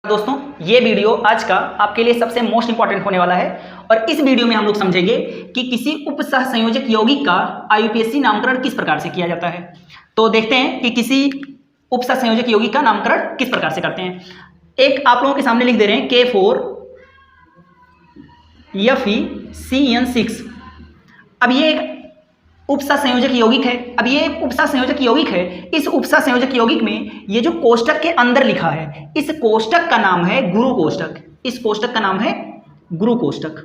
दोस्तों, ये वीडियो आज का आपके लिए सबसे मोस्ट इंपॉर्टेंट होने वाला है और इस वीडियो में हम लोग समझेंगे कि किसी उपसहसंयोजक यौगिक का आईयूपीएसी नामकरण किस प्रकार से किया जाता है। तो देखते हैं कि किसी उपसहसंयोजक यौगिक का नामकरण किस प्रकार से करते हैं। एक आप लोगों के सामने लिख दे रहे हैं K4FeCN6। अब ये एक उपसहसंयोजक यौगिक है। अब ये उपसहसंयोजक यौगिक है। इस उपसहसंयोजक यौगिक में ये जो कोष्टक के अंदर लिखा है, इस कोष्टक का नाम है गुरु कोष्टक। इस कोष्टक का नाम है गुरु कोष्टक।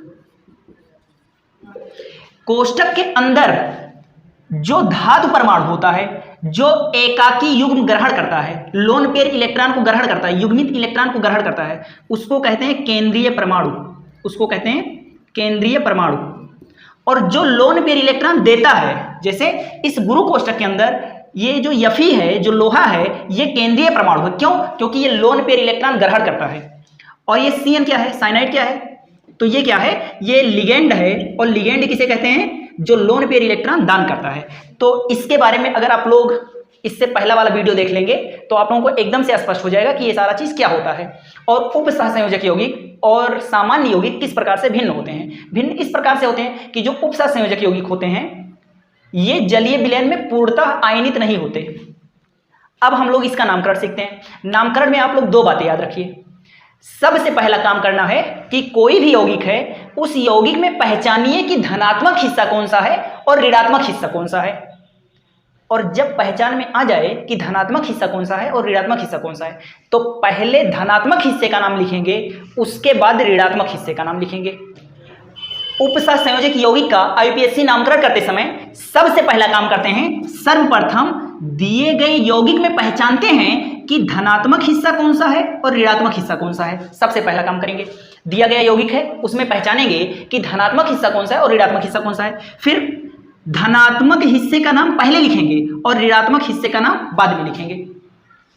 कोष्टक के अंदर जो धातु परमाणु होता है, जो एकाकी युग्म ग्रहण करता है, लोन पेयर इलेक्ट्रॉन को ग्रहण करता है, युग्मित इलेक्ट्रॉन को ग्रहण करता है, उसको कहते हैं केंद्रीय परमाणु। उसको कहते हैं केंद्रीय परमाणु। और जो लोन पेयर इलेक्ट्रॉन देता है, जैसे इस गुरु कोष्टक के अंदर ये जो Fe है, जो लोहा है, ये केंद्रीय परमाणु है। क्यों? क्योंकि ये लोन पेयर इलेक्ट्रॉन ग्रहण करता है। और ये Cn क्या है? साइनाइड क्या है? तो ये क्या है? ये लिगेंड है। और लिगेंड किसे कहते हैं? जो लोन पेयर इलेक्ट्रॉन दान करता है। तो इसके बारे में अगर आप लोग इससे पहला वाला वीडियो देख लेंगे तो आप लोगों को एकदम से स्पष्ट हो जाएगा कि ये सारा चीज क्या होता है और उपसहसंयोजक यौगिक और सामान्य यौगिक किस प्रकार से भिन्न होते हैं। भिन्न इस प्रकार से होते हैं कि जो उपसहसंयोजक यौगिक होते हैं ये जलीय विलयन में पूर्णतः आयनित नहीं होते। अब हम लोग इसका नामकरण सीखते हैं। नामकरण में आप लोग दो बातें याद रखिए। सबसे पहला काम करना है कि कोई भी यौगिक है उस यौगिक में पहचानिए कि धनात्मक हिस्सा कौन सा है और ऋणात्मक हिस्सा कौन सा है। और जब पहचान में आ जाए कि धनात्मक हिस्सा कौन सा है और ऋणात्मक हिस्सा कौन सा है, तो पहले धनात्मक हिस्से का नाम लिखेंगे, उसके बाद ऋणात्मक हिस्से का नाम लिखेंगे। उपसहसंयोजक यौगिक का आईयूपीएसी नामकरण करते समय सबसे पहला काम करते हैं, सर्वप्रथम दिए गए यौगिक में पहचानते हैं कि धनात्मक हिस्सा कौन सा है और ऋणात्मक हिस्सा कौन सा है। सबसे पहला काम करेंगे, दिया गया यौगिक है उसमें पहचानेंगे कि धनात्मक हिस्सा कौन सा है और ऋणात्मक हिस्सा कौन सा है। फिर धनात्मक हिस्से का नाम पहले लिखेंगे और ऋणात्मक हिस्से का नाम बाद में लिखेंगे।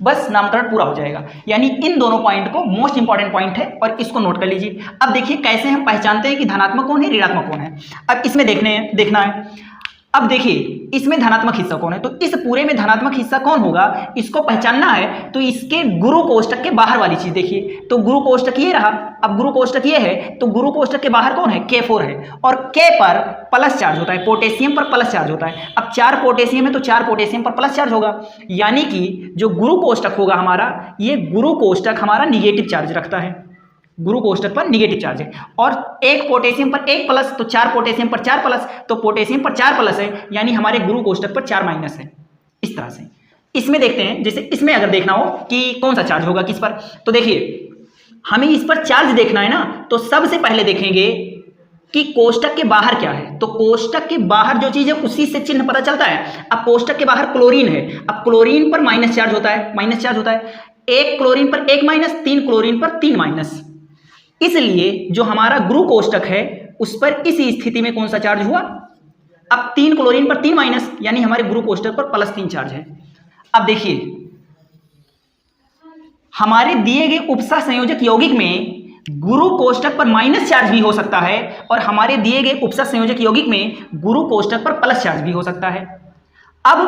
बस नामकरण पूरा हो जाएगा। यानी इन दोनों पॉइंट को मोस्ट इंपॉर्टेंट पॉइंट है और इसको नोट कर लीजिए। अब देखिए कैसे हम पहचानते हैं कि धनात्मक कौन है, ऋणात्मक कौन है। अब इसमें देखना है। अब देखिए इसमें धनात्मक हिस्सा कौन है, तो इस पूरे में धनात्मक हिस्सा कौन होगा इसको पहचानना है। तो इसके गुरु कोष्टक के बाहर वाली चीज देखिए। तो गुरु कोष्टक ये रहा। अब गुरु कोष्टक ये है तो गुरु कोष्टक के बाहर कौन है? K4 है। और K पर प्लस चार्ज होता है, पोटेशियम पर प्लस चार्ज होता है। अब 4 पोटेशियम है तो 4 पोटेशियम पर प्लस चार्ज होगा। यानी कि जो गुरु कोष्टक होगा हमारा, ये गुरु कोष्टक हमारा निगेटिव चार्ज रखता है। गुरु कोष्टक पर निगेटिव चार्ज है। और 1 पोटेशियम पर 1 प्लस तो 4 पोटेशियम पर 4 प्लस, तो पोटेशियम पर 4 प्लस है, यानी हमारे गुरु कोष्टक पर 4 माइनस है। इस तरह से इसमें देखते हैं, जैसे इसमें अगर देखना हो कि कौन सा चार्ज होगा किस पर, तो देखिए हमें इस पर चार्ज देखना है ना, तो सबसे पहले देखेंगे कि कोष्टक के बाहर क्या है। तो कोष्टक के बाहर जो चीज है उसी से चिन्ह पता चलता है। अब कोष्टक के बाहर क्लोरीन है। अब क्लोरीन पर माइनस चार्ज होता है, 1 क्लोरीन पर 1 माइनस, 3 क्लोरीन पर 3 माइनस। इसलिए जो हमारा गुरु कोष्टक है उस पर इस स्थिति में कौन सा चार्ज हुआ? अब 3 क्लोरीन पर 3 माइनस, यानी हमारे गुरु कोष्टक पर +3 चार्ज है। अब देखिए हमारे दिए गए उपसहसंयोजक यौगिक में गुरु कोष्टक पर माइनस चार्ज भी हो सकता है और हमारे दिए गए उपसहसंयोजक यौगिक में गुरु कोष्टक पर प्लस चार्ज भी हो सकता है। अब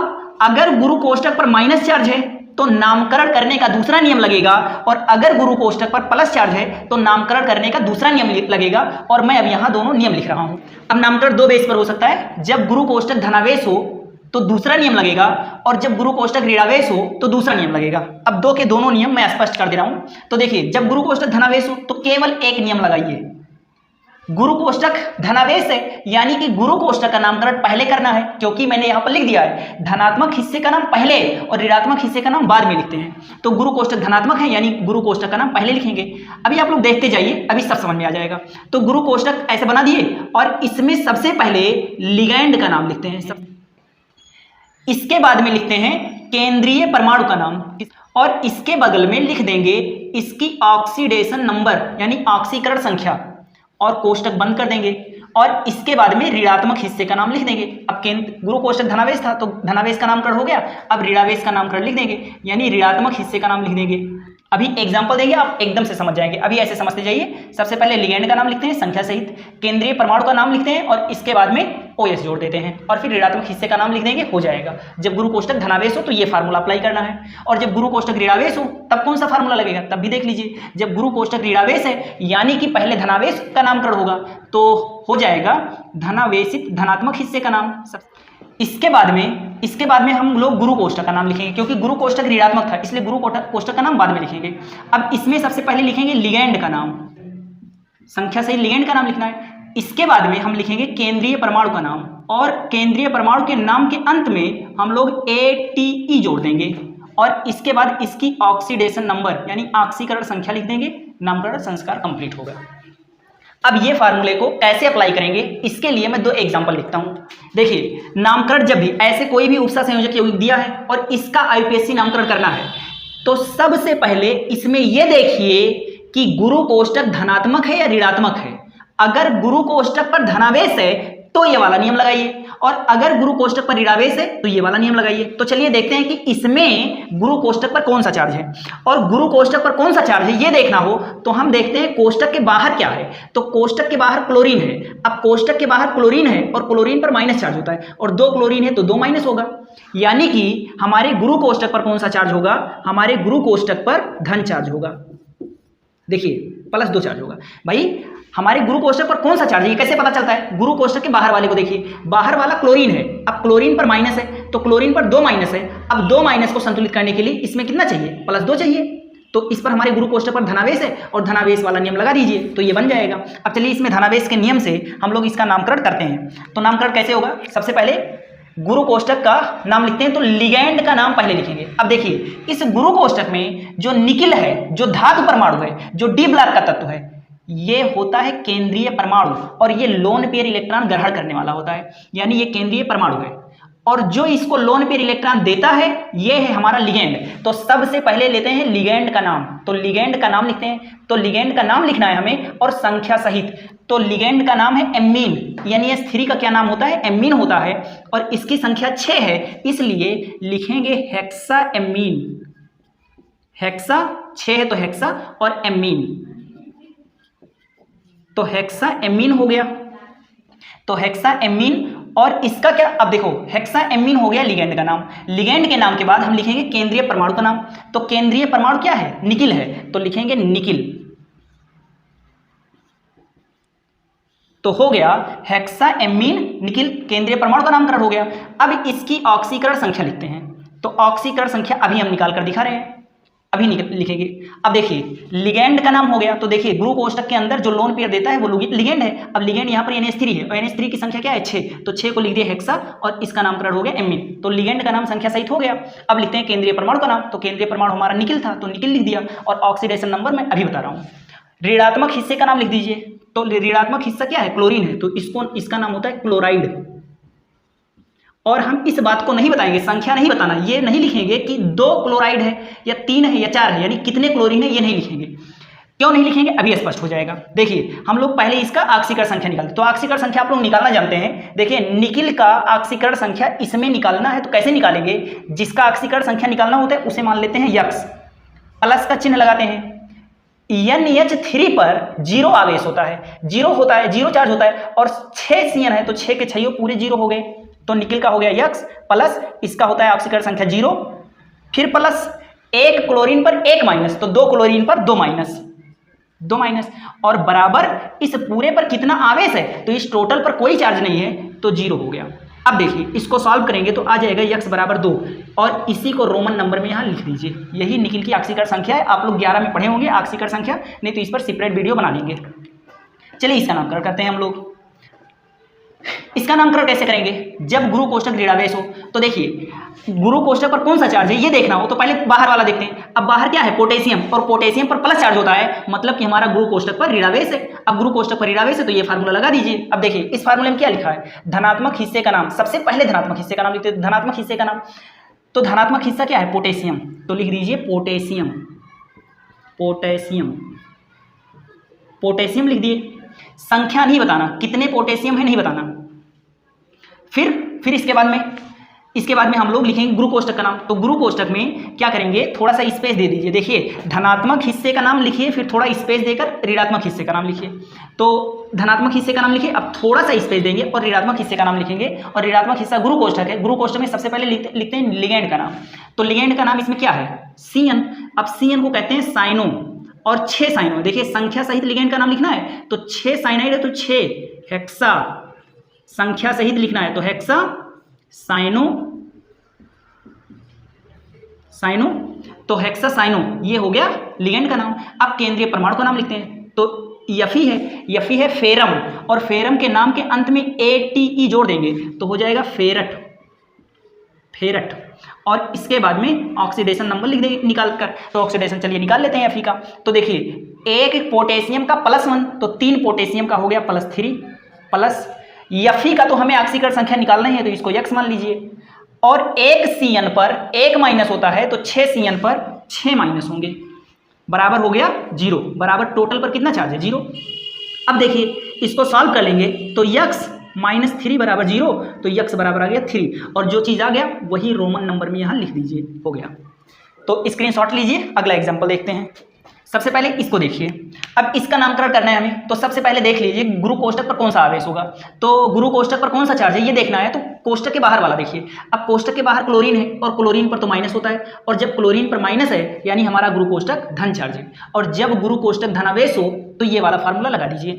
अगर गुरु कोष्टक पर माइनस चार्ज है तो नामकरण करने का दूसरा नियम लगेगा, और अगर गुरु कोष्टक पर प्लस चार्ज है तो नामकरण करने का दूसरा नियम लगेगा। और मैं अब यहां दोनों नियम लिख रहा हूं। अब नामकरण 2 बेस पर हो सकता है। जब गुरु कोष्टक धनावेश हो तो दूसरा नियम लगेगा, और जब गुरु कोष्टक ऋणावेश हो तो दूसरा नियम लगेगा। अब 2 के दोनों नियम मैं स्पष्ट कर दे रहा हूं। तो देखिए जब गुरु कोष्टक धनावेश हो तो केवल एक नियम लगाइए, गुरु कोष्टक धनावेश है, यानी कि गुरु कोष्टक का नामकरण पहले करना है, क्योंकि मैंने यहां पर लिख दिया है धनात्मक हिस्से का नाम पहले और ऋणात्मक हिस्से का नाम बाद में लिखते हैं। तो गुरु कोष्टक धनात्मक है, यानी गुरु कोष्टक का नाम पहले लिखेंगे। अभी आप लोग देखते जाइए, अभी सब समझ में आ जाएगा। तो गुरु कोष्टक ऐसे बना दिए और इसमें सबसे पहले लिगैंड का नाम लिखते हैं, इसके बाद में लिखते हैं केंद्रीय परमाणु का नाम, और इसके बगल में लिख देंगे इसकी ऑक्सीडेशन नंबर यानी ऑक्सीकरण संख्या, और कोष्टक बंद कर देंगे। और इसके बाद में ऋणात्मक हिस्से का नाम लिख देंगे। अब गुरु कोष्टक धनावेश था तो धनावेश का नामकरण हो गया। अब ऋणावेश का नामकरण लिख देंगे, यानी ऋणात्मक हिस्से का नाम लिख देंगे। अभी एग्जांपल देंगे, आप एकदम से समझ जाएंगे। अभी ऐसे समझते जाइए। सबसे पहले लिगेंड का नाम लिखते हैं संख्या सहित, केंद्रीय परमाणु का नाम लिखते हैं और इसके बाद में OS जोड़ देते हैं और फिर ऋणात्मक हिस्से का नाम लिख देंगे, हो जाएगा। जब गुरु कोष्ठक धनावेश हो तो ये फार्मूला अप्लाई करना है, और जब गुरु कोष्ठक ऋणावेश हो तब कौन सा फार्मूला लगेगा, तब भी देख लीजिए। जब गुरु कोष्ठक ऋणावेश है यानी कि पहले धनावेश का नामकरण होगा तो हो जाएगा धनावेशित धनात्मक हिस्से का नाम। इसके बाद में हम लोग गुरु कोष्ठक का नाम लिखेंगे, क्योंकि गुरु कोष्ठक ऋणात्मक था इसलिए गुरु कोष्ठक का नाम बाद में लिखेंगे। अब इसमें सबसे पहले लिखेंगे लिगेंड का नाम, संख्या सहित लिगेंड का नाम लिखना है। इसके बाद में हम लिखेंगे केंद्रीय परमाणु का नाम, और केंद्रीय परमाणु के नाम के अंत में हम लोग ATE जोड़ देंगे, और इसके बाद इसकी ऑक्सीडेशन नंबर यानी ऑक्सीकरण संख्या लिख देंगे। नामकरण संस्कार कंप्लीट होगा। अब ये फार्मूले को कैसे अप्लाई करेंगे, इसके लिए मैं 2 एग्जांपल लिखता हूं। देखिए, नामकरण जब भी ऐसे कोई भी उपसा संयोजक यौगिक दिया है और इसका IUPAC नामकरण करना है तो सबसे पहले इसमें यह देखिए कि गुरु कोष्ठक धनात्मक है या ऋणात्मक है। अगर गुरु कोष्ठक पर धनावेश है तो ये वाला नियम लगाइए, और अगर गुरु कोष्ठक पर ऋणावेश है तो ये वाला नियम लगाइए। तो चलिए देखते हैं कि इसमें गुरु कोष्ठक पर कौन सा चार्ज है, और गुरु कोष्ठक पर कौन सा चार्ज है ये देखना हो तो हम देखते हैं कोष्ठक के बाहर क्या है। तो कोष्ठक के बाहर क्लोरीन है। अब कोष्ठक के बाहर क्लोरीन है और क्लोरीन पर माइनस चार्ज होता है, और 2 क्लोरीन है तो 2 माइनस होगा, यानी कि हमारे गुरु कोष्ठक पर कौन सा चार्ज होगा, हमारे गुरु कोष्ठक पर धन चार्ज होगा। देखिए +2 चार्ज होगा। भाई हमारे गुरु कोष्ठक पर कौन सा चार्ज है ये कैसे पता चलता है, गुरु कोष्ठक के बाहर वाले को देखिए, बाहर वाला क्लोरीन है। अब क्लोरीन पर माइनस है तो क्लोरीन पर 2 माइनस है। अब 2 माइनस को संतुलित करने के लिए इसमें कितना चाहिए, +2 चाहिए। तो इस पर हमारे गुरु कोष्ठक पर धनावेश है और धनावेश वाला नियम लगा दीजिए तो ये बन जाएगा। अब चलिए इसमें धनावेश के नियम से हम लोग इसका नामकरण करते हैं। तो नामकरण कैसे होगा, सबसे पहले गुरु कोष्ठक का नाम लिखते हैं तो लिगेंड का नाम पहले लिखेंगे। अब देखिए इस गुरु कोष्ठक में जो निकिल है, जो धातु परमाणु है, जो डी ब्लॉक का तत्व है, ये होता है केंद्रीय परमाणु, और ये लोन पेयर इलेक्ट्रॉन ग्रहण करने वाला होता है, यानी ये केंद्रीय परमाणु है। और जो इसको लोन पेयर इलेक्ट्रॉन देता है ये है हमारा लिगेंड। तो सबसे पहले लेते हैं लिगेंड का नाम, तो लिगेंड का नाम लिखते हैं। तो लिगेंड का नाम लिखना है हमें और संख्या सहित। तो लिगेंड का नाम है एमीन, यानी S3 का क्या नाम होता है, एमीन होता है, और इसकी संख्या 6 है इसलिए लिखेंगे हेक्सा एमीन। हेक्सा 6 है तो हेक्सा और एमीन, तो हेक्सा एमीन हो गया। तो हेक्सा एमीन, और इसका क्या, अब देखो हेक्सा एमीन हो गया लिगेंड का नाम। लिगेंड के नाम के बाद हम लिखेंगे केंद्रीय परमाणु का नाम। तो केंद्रीय परमाणु क्या है, निकिल है, तो लिखेंगे निकिल। तो हो गया हेक्सा एमीन निकिल, केंद्रीय परमाणु का नामकरण हो गया। अब इसकी ऑक्सीकरण संख्या लिखते हैं। तो ऑक्सीकरण संख्या अभी हम निकाल कर दिखा रहे हैं, अभी लिखेंगे। अब देखिए लिगेंड का नाम हो गया, तो देखिए गुरु कोष्ठक के अंदर जो लोन पेयर देता है वो लिगेंड है। अब लिगेंड यहाँ पर NH3 है और NH3 की संख्या क्या है 6, तो 6 को लिख दिया हेक्सा और इसका नामकरण हो गया एमीन। तो लिगेंड का नाम संख्या सहित हो गया। अब लिखते हैं केंद्रीय परमाणु का नाम। तो केंद्रीय परमाणु हमारा निकिल था तो निकिल लिख दिया, और ऑक्सीडेशन नंबर मैं अभी बता रहा हूँ। ऋणात्मक हिस्से का नाम लिख दीजिए। तो ऋणात्मक हिस्सा क्या है, क्लोरीन है, तो इसका नाम होता है क्लोराइड। और हम इस बात को नहीं बताएंगे, संख्या नहीं बताना, ये नहीं लिखेंगे कि 2 क्लोराइड है या 3 है या 4 है, यानी कितने क्लोरीन है ये नहीं लिखेंगे। क्यों नहीं लिखेंगे अभी स्पष्ट हो जाएगा। देखिए हम लोग पहले इसका ऑक्सीकरण संख्या निकालते हैं। तो ऑक्सीकरण संख्या आप लोग निकालना जानते हैं। देखिए निकिल का ऑक्सीकरण संख्या इसमें निकालना है तो कैसे निकालेंगे, जिसका ऑक्सीकरण संख्या निकालना होता है उसे मान लेते हैं यक्स, प्लस का चिन्ह लगाते हैं। NH3 पर 0 आवेश होता है, 0 होता है, 0 चार्ज होता है, और 6 CN है तो 6 के 6 पूरे 0 हो गए। तो निकिल का हो गया यक्स, प्लस इसका होता है ऑक्सीकरण संख्या 0, फिर प्लस 1 क्लोरीन पर 1 माइनस, तो 2 क्लोरीन पर 2 माइनस, 2 माइनस, और बराबर इस पूरे पर कितना आवेश है, तो इस टोटल पर कोई चार्ज नहीं है तो 0 हो गया। अब देखिए इसको सॉल्व करेंगे तो आ जाएगा यक्स बराबर 2, और इसी को रोमन नंबर में यहाँ लिख दीजिए। यही निकिल की ऑक्सीकरण संख्या है। आप लोग 11 में पढ़े होंगे ऑक्सीकरण संख्या, नहीं तो इस पर सेपरेट वीडियो बना लेंगे। चलिए इसका नामकरण करते हैं हम लोग। इसका नामकरण कैसे करेंगे, जब गुरु कोष्ठक ऋणावेश हो। तो देखिए गुरु कोष्ठक पर कौन सा चार्ज है ये देखना हो तो पहले बाहर वाला देखते हैं। अब बाहर क्या है, पोटेशियम, और पोटेशियम पर प्लस चार्ज होता है, मतलब कि हमारा गुरु कोष्ठक पर ऋणावेश है। अब गुरु कोष्ठक पर ऋणावेश है तो ये फार्मूला लगा दीजिए। अब देखिए इस फार्मूले में क्या लिखा है, धनात्मक हिस्से का नाम। सबसे पहले धनात्मक हिस्से का नाम लिखते हैं, धनात्मक हिस्से का नाम। तो धनात्मक हिस्सा क्या है, पोटेशियम, तो लिख दीजिए पोटेशियम, पोटेशियम, पोटेशियम लिख दिए। संख्या नहीं बताना, कितने पोटेशियम है नहीं बताना। फिर इसके बाद में इसके बाद में हम लोग लिखेंगे गुरु कोष्ठक का नाम। तो गुरु कोष्ठक में क्या करेंगे, थोड़ा सा स्पेस दे दीजिए। देखिए धनात्मक हिस्से का नाम लिखिए, फिर थोड़ा स्पेस देकर ऋणात्मक हिस्से का नाम लिखिए। तो धनात्मक हिस्से का नाम लिखिए, अब थोड़ा सा स्पेस देंगे और ऋणात्मक हिस्से का नाम लिखेंगे। और ऋणात्मक हिस्सा गुरु कोष्ठक है। गुरु कोष्ठक में सबसे पहले लिखते हैं लिगेंड का नाम। तो लिगेंड का नाम इसमें क्या है, CN। अब CN को कहते हैं साइनो, और 6 साइनो। देखिए संख्या सहित लिगेंड का नाम लिखना है, तो 6 साइनाइड है तो 6 हेक्सा संख्या सहित लिखना है, तो हेक्सा साइनो, तो हेक्सा साइनो ये हो गया लिगेंड का नाम। अब केंद्रीय परमाणु का नाम लिखते हैं। तो यफी है फेरम, और फेरम के नाम के अंत में ATE जोड़ देंगे तो हो जाएगा फेरट। और इसके बाद में ऑक्सीडेशन नंबर लिख देंगे निकाल कर। तो ऑक्सीडेशन चलिए निकाल लेते हैं Fe का। तो देखिए एक पोटेशियम का +1, तो 3 पोटेशियम का हो गया +3 प्लस Fe का तो हमें ऑक्सीकरण संख्या निकालना है, तो इसको x मान लीजिए। और एक CN पर 1 माइनस होता है, तो 6 CN पर 6 माइनस होंगे, बराबर हो गया 0। बराबर टोटल पर कितना चार्ज है, 0। अब देखिए इसको सॉल्व कर लेंगे, तो x -3 बराबर 0, तो x बराबर आ गया 3। और जो चीज़ आ गया वही रोमन नंबर में यहाँ लिख दीजिए, हो गया। तो स्क्रीनशॉट लीजिए, अगला एग्जाम्पल देखते हैं। सबसे पहले इसको देखिए। अब इसका नामकरण करना है हमें, तो सबसे पहले देख लीजिए गुरु कोष्ठक पर कौन सा आवेश होगा। तो गुरु कोष्ठक पर कौन सा चार्ज है ये देखना है, तो कोष्ठक के बाहर वाला देखिए। अब कोष्ठक के बाहर क्लोरीन है, और क्लोरीन पर तो माइनस होता है, और जब क्लोरीन पर माइनस है यानी हमारा गुरु कोष्ठक धन चार्ज है। और जब गुरु कोष्ठक धनावेश हो तो ये वाला फार्मूला लगा दीजिए।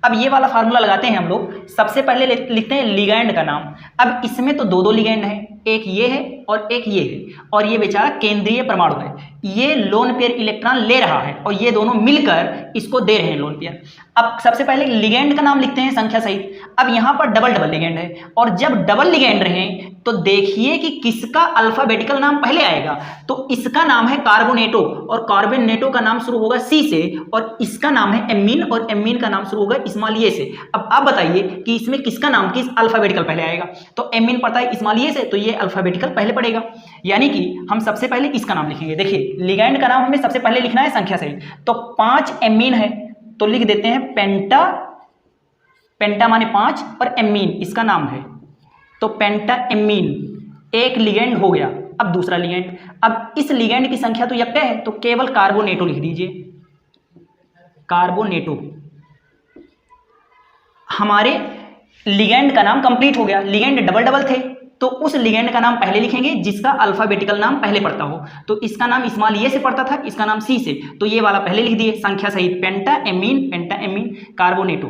अब ये वाला फार्मूला लगाते हैं हम लोग। सबसे पहले लिखते हैं लिगैंड का नाम। अब इसमें तो दो लिगैंड हैं, एक ये है और एक ये है, और ये बेचारा केंद्रीय परमाणु है। ये लोन पेयर इलेक्ट्रॉन ले रहा है और ये दोनों मिलकर इसको दे रहे हैं लोन पेयर। अब सबसे पहले लिगैंड का नाम लिखते हैं संख्या सहित। अब यहाँ पर डबल लिगैंड है, और जब डबल लिगैंड रहे तो देखिए कि किसका अल्फाबेटिकल नाम पहले आएगा। तो इसका नाम है कार्बोनेटो, और कार्बोनेटो का नाम शुरू होगा C से, और इसका नाम है एमीन, और एमीन का नाम शुरू होगा स्मॉल ए से। अब आप बताइए कि इसमें किसका नाम किस अल्फाबेटिकल पहले आएगा। तो एमीन पड़ता है स्मॉल ए से, तो ये अल्फाबेटिकल पहले पड़ेगा, यानी कि हम सबसे पहले इसका नाम लिखेंगे। देखिए लिगैंड का नाम हमें सबसे पहले लिखना है संख्या सहित। तो 5 एमीन है, तो लिख देते हैं पेंटा माने 5, और एमीन इसका नाम है, तो पेंटा एमीन एक लिगैंड हो गया। अब दूसरा लिगैंड, अब इस लिगैंड की संख्या तो यक्का है, तो केवल कार्बोनेटो लिख दीजिए, कार्बोनेटो। हमारे लिगैंड का नाम कंप्लीट हो गया। लिगैंड डबल थे, तो उस लिगैंड का नाम पहले लिखेंगे जिसका अल्फाबेटिकल नाम पहले पड़ता हो। तो इसका नाम स्मॉल ए से पड़ता था, इसका नाम C से, तो ये वाला पहले लिख दिए संख्या सहित, पेंटा एमीन कार्बोनेटो।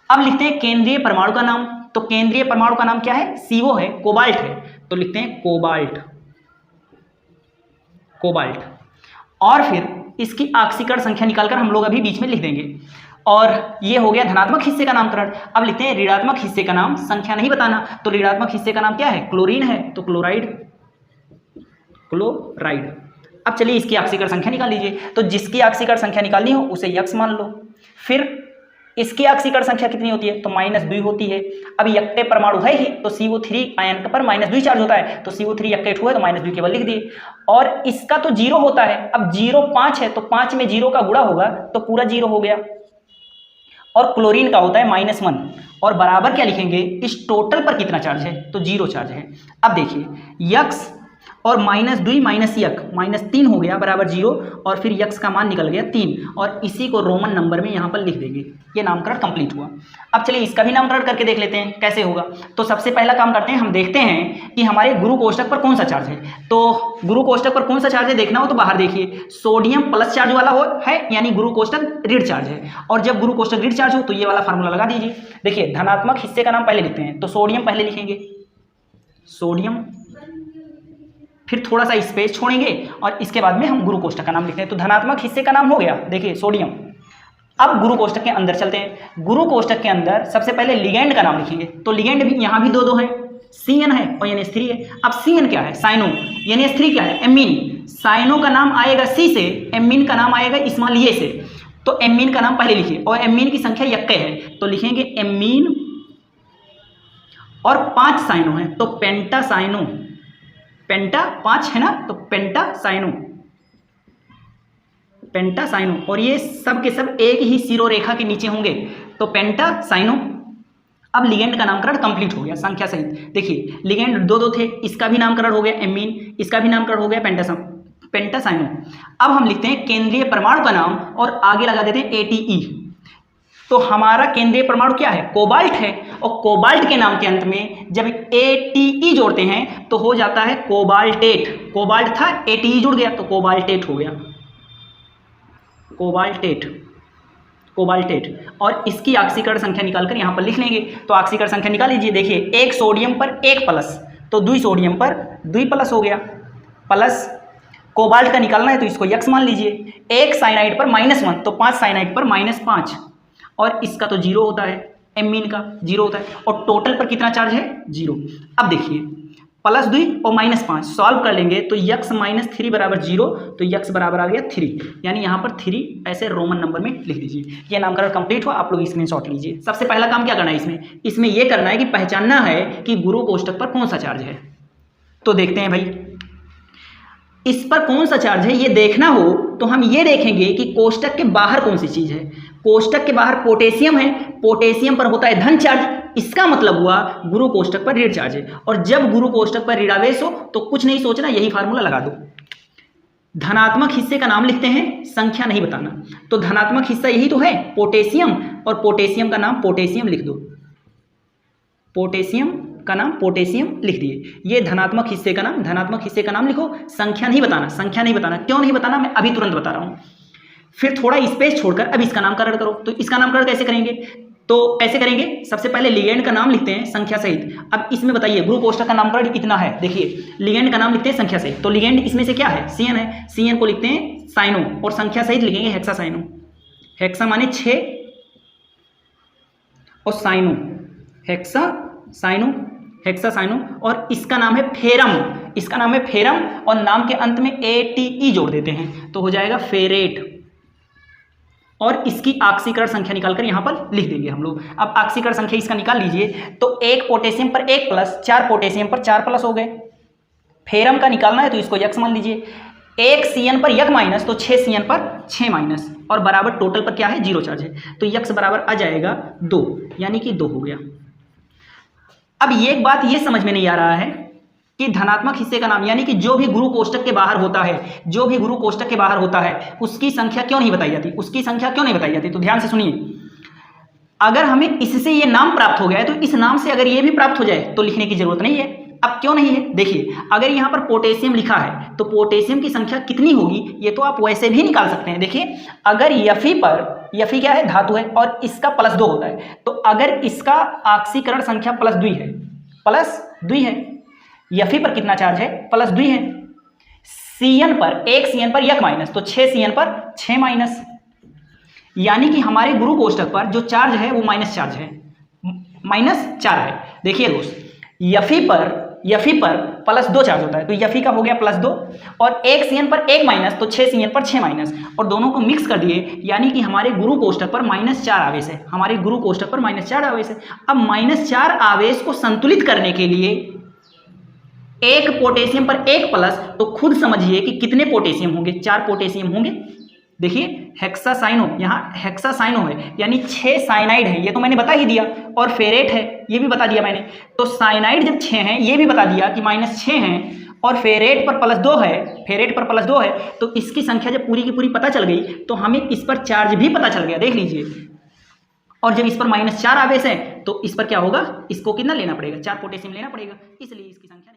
अब लिखते हैं केंद्रीय परमाणु का नाम। तो केंद्रीय परमाणु का नाम क्या है, CO है, कोबाल्ट है, तो लिखते हैं कोबाल्ट। और फिर इसकी ऑक्सीकरण संख्या निकालकर हम लोग अभी बीच में लिख देंगे। और ये हो गया धनात्मक हिस्से का नामकरण। अब लिखते हैं ऋणात्मक हिस्से का नाम, संख्या नहीं बताना। तो ऋणात्मक हिस्से का नाम क्या है, क्लोरीन है, तो क्लोराइड। अब चलिए इसकी ऑक्सीकरण संख्या निकाल लीजिए। तो जिसकी ऑक्सीकरण संख्या निकालनी हो उसे x मान लो। फिर इसकी ऑक्सीकरण संख्या कितनी होती है, तो -2 होती है। अब यक्के परमाणु है ही, तो CO3 आयन पर -2 चार्ज होता है, तो CO3 यक्के हुआ है, तो -2 केवल लिख दिए। और इसका तो 0 होता है। अब 0 5 है, तो 5 में 0 का गुणा होगा, तो पूरा 0 हो गया। और क्लोरीन का होता है -1, और बराबर क्या लिखेंगे, इस टोटल पर कितना चार्ज है, तो 0 चार्ज है। अब देखिए यक्स और -2 माइनस यक -3 हो गया बराबर 0, और फिर यक्स का मान निकल गया 3, और इसी को रोमन नंबर में यहाँ पर लिख देंगे। ये नामकरण कंप्लीट हुआ। अब चलिए इसका भी नामकरण करके देख लेते हैं कैसे होगा। तो सबसे पहला काम करते हैं, हम देखते हैं कि हमारे गुरु कोष्ठक पर कौन सा चार्ज है। तो गुरु कोष्ठक पर कौन सा चार्ज है देखना हो तो बाहर देखिए, सोडियम प्लस चार्ज वाला है, यानी गुरु कोष्ठक ऋण चार्ज है। और जब गुरु कोष्ठक ऋण चार्ज हो तो ये वाला फार्मूला लगा दीजिए। देखिए धनात्मक हिस्से का नाम पहले लिखते हैं, तो सोडियम पहले लिखेंगे, सोडियम, फिर थोड़ा सा स्पेस छोड़ेंगे, और इसके बाद में हम गुरु कोष्ठक का नाम लिखते हैं। तो धनात्मक हिस्से का नाम हो गया, देखिए सोडियम। अब गुरु कोष्ठक के अंदर चलते हैं। गुरु कोष्ठक के अंदर सबसे पहले लिगैंड का नाम लिखेंगे। तो लिगैंड भी यहाँ भी दो है, CN है और NH3 है। अब CN क्या है, साइनो, NH3 क्या है, एमीन। साइनो का नाम आएगा C से, एमीन का नाम आएगा स्मॉल ए से। तो एमीन का नाम पहले लिखिए, और एमीन की संख्या यक्के है, तो लिखेंगे एमीन, और 5 साइनो है, तो पेंटा साइनो, पेंटा 5 है ना, तो पेंटा साइनो, और ये सब के सब एक ही सिरो रेखा के नीचे होंगे, तो पेंटा साइनो। अब लिगेंड का नामकरण कंप्लीट हो गया संख्या सहित। देखिए लिगेंड दो दो थे, इसका भी नामकरण हो गया एमीन, इसका भी नामकरण हो गया पेंटासाइनो। अब हम लिखते हैं केंद्रीय परमाणु का नाम और आगे लगा देते हैं ATE। तो हमारा केंद्रीय परमाणु क्या है? कोबाल्ट है, और कोबाल्ट के नाम के अंत में जब ATE जोड़ते हैं तो हो जाता है कोबाल्टेट। कोबाल्ट था, ATE जुड़ गया तो कोबाल्टेट हो गया, कोबाल्टेट। और इसकी ऑक्सीकरण संख्या निकालकर यहाँ पर लिख लेंगे। तो ऑक्सीकरण संख्या निकाल लीजिए। देखिए एक सोडियम पर एक प्लस, तो 2 सोडियम पर 2 प्लस हो गया, प्लस कोबाल्ट का निकालना है तो इसको यक्स मान लीजिए। एक साइनाइड पर -1 तो 5 साइनाइड पर -5, और इसका तो 0 होता है, एमीन का 0 होता है, और टोटल पर कितना चार्ज है? 0। अब देखिए +2 और -5 सॉल्व कर लेंगे तो यक्स -3 बराबर 0, तो यक्स बराबर आ गया 3, यानी यहाँ पर 3 ऐसे रोमन नंबर में लिख दीजिए। ये नामकरण कंप्लीट हुआ, आप लोग स्क्रीनशॉट लीजिए। सबसे पहला काम क्या करना है इसमें ये करना है कि पहचानना है कि गुरु कोष्ठक पर कौन सा चार्ज है। तो देखते हैं भाई इस पर कौन सा चार्ज है, ये देखना हो तो हम ये देखेंगे कि कोष्ठक के बाहर कौन सी चीज है। कोष्ठक के बाहर पोटेशियम है, पोटेशियम पर होता है धन चार्ज, इसका मतलब हुआ गुरु कोष्ठक पर ऋण चार्ज है। और जब गुरु कोष्ठक पर ऋणावेश हो तो कुछ नहीं सोचना, यही फार्मूला लगा दो। धनात्मक हिस्से का नाम लिखते हैं, संख्या नहीं बताना। तो धनात्मक हिस्सा यही तो है पोटेशियम, और पोटेशियम का नाम पोटेशियम लिख दो, पोटेशियम का नाम पोटेशियम लिख दिए। ये धनात्मक हिस्से का नाम लिखो, संख्या नहीं बताना, संख्या नहीं बताना। क्यों नहीं बताना, मैं अभी तुरंत बता रहा हूं। फिर थोड़ा स्पेस छोड़कर अब इसका नामकरण करो। तो इसका नामकरण कैसे करेंगे? तो कैसे करेंगे, सबसे पहले लिगेंड का नाम लिखते हैं संख्या सहित। अब इसमें बताइए गुरु कोष्ठक का नामकरण कितना है। देखिए लिगेंड का नाम लिखते हैं संख्या सहित, तो लिगेंड इसमें से क्या है? CN है, CN को लिखते हैं साइनो, और संख्या सहित लिखेंगे हेक्सासाइनो। हेक्सा माने 6 और साइनो, हेक्सासाइनो, और इसका नाम है फेरम, और नाम के अंत में ATE जोड़ देते हैं तो हो जाएगा फेरेट। और इसकी ऑक्सीकरण संख्या निकालकर यहां पर लिख देंगे हम लोग। अब ऑक्सीकरण संख्या इसका निकाल लीजिए, तो 1 पोटेशियम पर 1 प्लस, 4 पोटेशियम पर 4 प्लस हो गए। फेरम का निकालना है तो इसको यक्स मान लीजिए। 1 CN पर यक माइनस, तो 6 CN पर 6 माइनस, और बराबर टोटल पर क्या है? 0 चार्ज है, तो यक्स बराबर आ जाएगा 2, यानी कि 2 हो गया। अब ये एक बात ये समझ में नहीं आ रहा है कि धनात्मक हिस्से का नाम, यानी कि जो भी गुरु कोष्ठक के बाहर होता है, उसकी संख्या क्यों नहीं बताई जाती? तो ध्यान से सुनिए, अगर हमें इससे ये नाम प्राप्त हो गया है तो इस नाम से अगर ये भी प्राप्त हो जाए तो लिखने की जरूरत नहीं है। अब क्यों नहीं है? देखिए अगर यहाँ पर पोटेशियम लिखा है तो पोटेशियम की संख्या कितनी होगी ये तो आप वैसे भी निकाल सकते हैं। देखिए अगर Fe क्या है? धातु है, और इसका +2 होता है, तो अगर इसका ऑक्सीकरण संख्या +2 है, Fe पर कितना चार्ज है? +2 है। CN पर 1 CN पर यक माइनस, तो 6 CN पर 6 माइनस, यानी कि हमारे गुरु कोष्ठक पर जो चार्ज है वो माइनस चार्ज है, -4 है। देखिए दोस्त Fe पर +2 चार्ज होता है, तो Fe का हो गया +2, और 1 CN पर 1 माइनस, तो 6 CN पर 6 माइनस, और दोनों को मिक्स कर दिए, यानी कि हमारे गुरु कोष्ठक पर -4 आवेश है। अब -4 आवेश को संतुलित करने के लिए 1 पोटेशियम पर 1 प्लस, तो खुद समझिए कि कितने पोटेशियम होंगे? 4 पोटेशियम होंगे। देखिए हेक्सासाइनो, यहाँ हेक्सासाइनो है, यानी 6 साइनाइड है, ये तो मैंने बता ही दिया, और फेरेट है, ये भी बता दिया मैंने। तो साइनाइड जब 6 हैं, ये भी बता दिया कि -6 हैं, और फेरेट पर +2 है, तो इसकी संख्या जब पूरी की पूरी पता चल गई तो हमें इस पर चार्ज भी पता चल गया, देख लीजिए। और जब इस पर -4 आवेश है तो इस पर क्या होगा? इसको कितना लेना पड़ेगा? 4 पोटेशियम लेना पड़ेगा, इसलिए इसकी संख्या